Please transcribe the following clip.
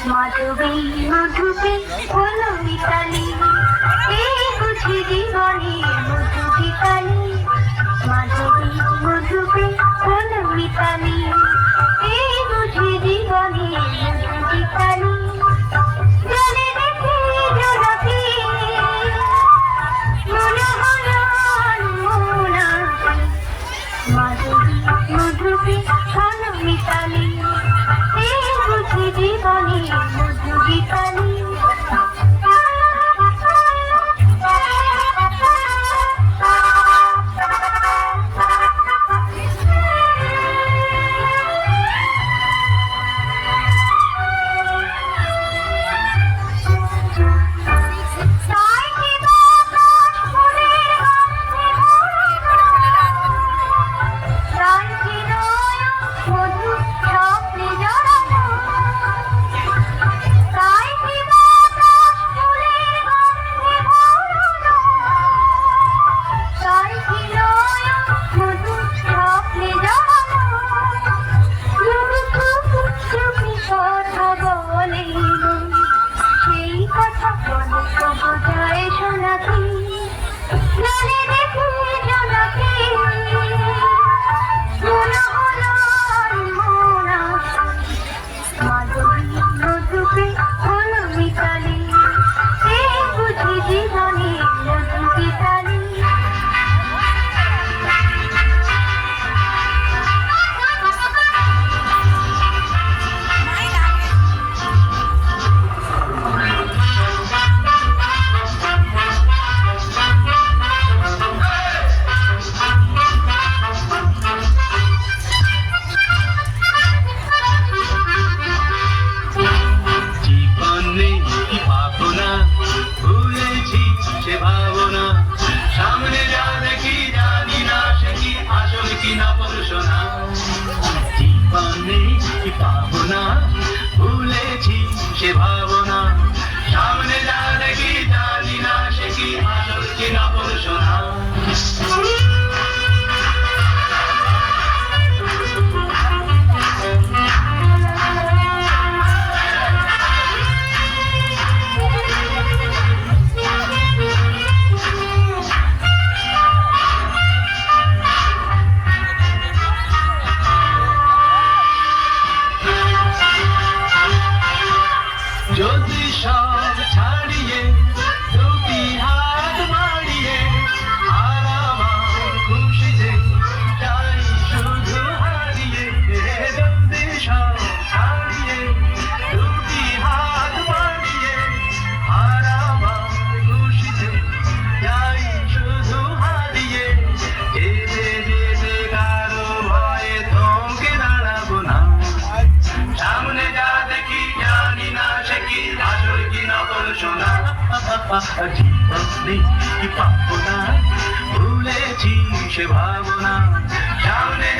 মাধবী মধুপে হলো মিতালি, এই বুঝি জীবনে মধুবী কালী। মাধবী মধুপে হলো মিতালি, এই বুঝি জীবনে মধুবী কালী। জলে দেখি জোনাকি, মনে হলো মোনাকি। মাধবী মধুপে হলো মিতালি, এই বুঝি জীবনে মধুবী কালী। ভুলেছি সে ভাবনা, সামনে যা দেখি জানি না সে কি আসল কি নকল সোনা। যদি সব ছাড়িয়ে দুটি হাত বাড়িয়ে আর আমার খুশিতে যাই শুধু হারিয়ে। যদি সব ছাড়িয়ে দুটি হাত বাড়িয়ে আর আমার খুশিতে যাই শুধু হারিয়ে। যেতে যেতে কারো ভয়ে থমকে দাঁড়াবো না, সামনে যা দেখি জানি না সে কি আসল কি নকল সোনা। জীবনে কি পাবো না, ভুলেছি সে ভাবনা, সামনে